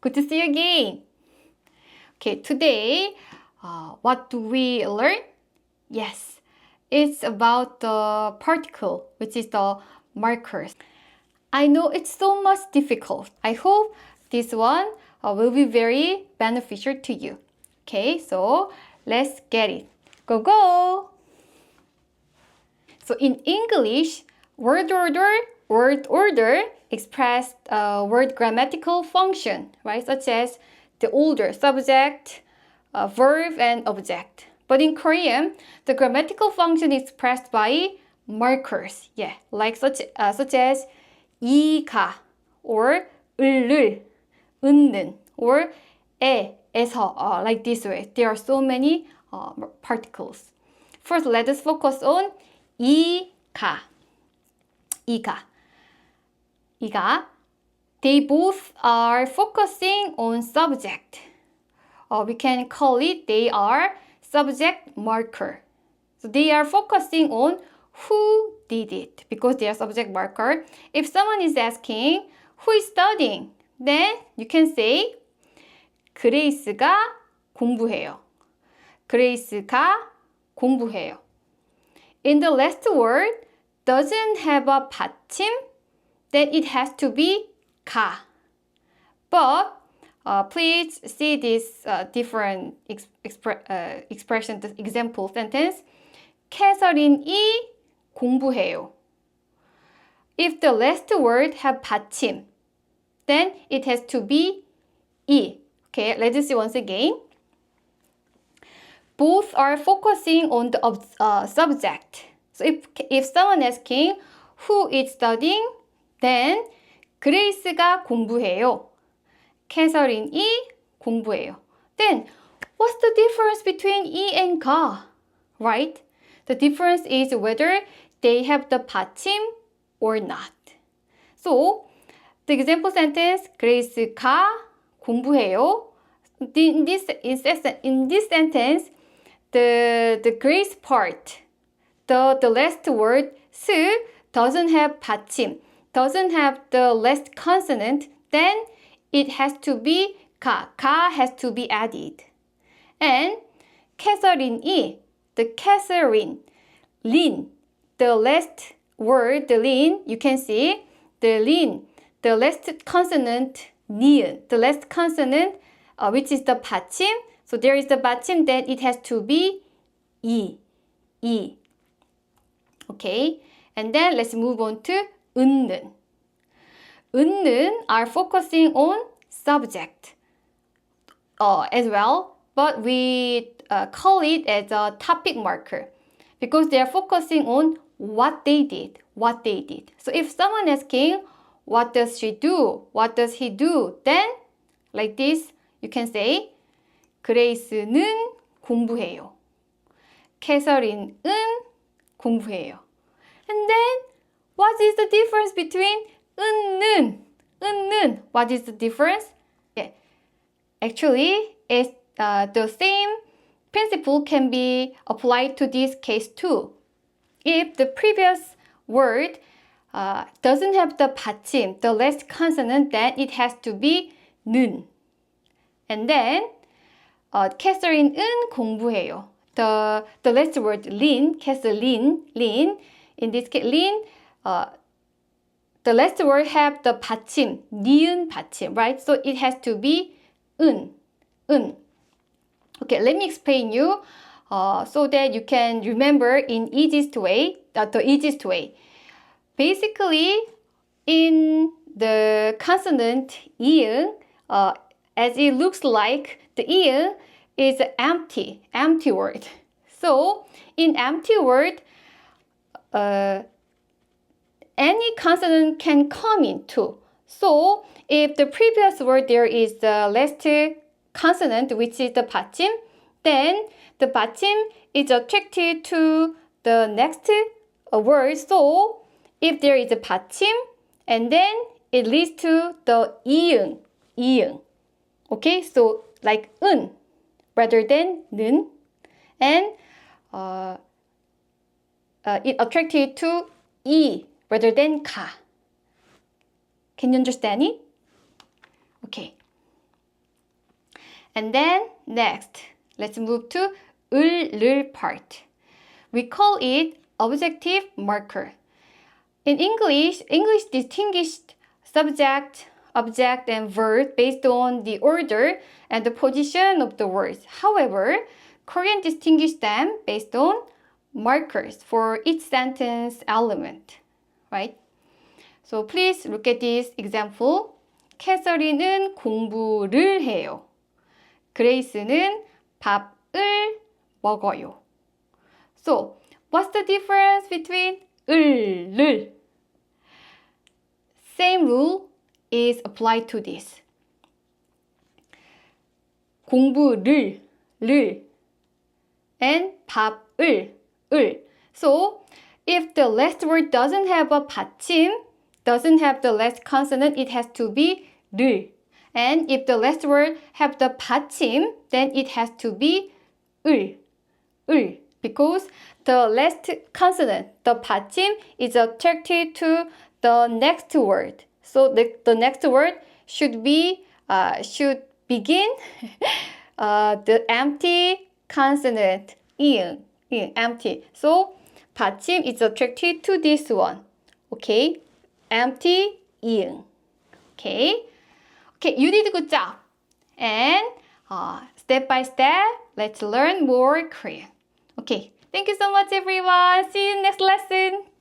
Good to see you again. Okay, today, what do we learn? Yes, it's about the particle, which is the markers. I know it's so much difficult. I hope this one will be very beneficial to you. Okay, so let's get it. Go, go! So in English, word order express word grammatical function, right? Such as the order, subject, verb, and object. But in Korean, the grammatical function is expressed by markers, yeah, like such as 이가 or 을을, 은는 or 에서, like this way. There are so many particles. First, let us focus on 이가. They both are focusing on subject. We can call it they are subject marker. So they are focusing on who did it because they are subject marker. If someone is asking who is studying, then you can say 그레이스가 공부해요. 그레이스가 공부해요. In the last word doesn't have a 받침, then it has to be 가. But please see this different expression, the example sentence. 캐서린이 공부해요. If the last word have 받침, then it has to be 이. Okay, let's see once again. Both are focusing on the subject. So if someone asking who is studying, then 그레이스가 공부해요. 캐서린이 공부해요. Then what's the difference between 이 and 가? Right? The difference is whether they have the 받침 or not. So the example sentence 그레이스가 공부해요. In this sentence, the grace part, the last word 스 doesn't have 받침, doesn't have the last consonant, then it has to be 가 has to be added. And 캐서린이, the 캐서린, 린, the last word, the 린, you can see the 린, the last consonant 니은, the last consonant which is the 받침. So there is the 받침, then it has to be 이. Okay, and then let's move on to 은는. 은는 are focusing on subject as well, but we call it as a topic marker because they are focusing on what they did. So if someone asking, what does she do? What does he do? Then, like this, you can say, 그레이스는 공부해요. 캐서린은 공부해요. And then, what is the difference between 은는? What is the difference? Yeah. Actually, it's the same principle can be applied to this case too. If the previous word doesn't have the 받침, the last consonant, then it has to be 는. And then 캐서린은 공부해요. The last word 린, 캐서린, in this case 린, the last word have the 받침, 니은 받침, right? So it has to be 은. Okay, let me explain you so that you can remember in the easiest way. Basically, in the consonant 이응, as it looks like the 이응 is empty word. So in empty word, any consonant can come in too. So if the previous word there is the last consonant, which is the 받침, then the 받침 is attracted to the next word. So if there is a 받침, and then it leads to the 이응. Okay, so like 은 rather than 는, and it attracted to 이 rather than 가. Can you understand it? Okay. And then next, let's move to 을를 part. We call it objective marker. In English distinguished subject, object, and verb based on the order and the position of the words. However, Korean distinguish them based on markers for each sentence element, right? So please look at this example. 캐서린은 공부를 해요. 그레이스는 밥을 먹어요. So, what's the difference between 을? Same rule is applied to this. 공부를 and 밥을 을. So, if the last word doesn't have a 받침, doesn't have the last consonant, it has to be 를. And if the last word have the 받침, then it has to be 을. Because the last consonant, the 받침, is attracted to the next word. So the next word should begin the empty consonant 이응, empty. So 받침 is attracted to this one. Okay, empty 이응. Okay, you did a good job. And step by step, let's learn more Korean. Okay, thank you so much everyone. See you next lesson.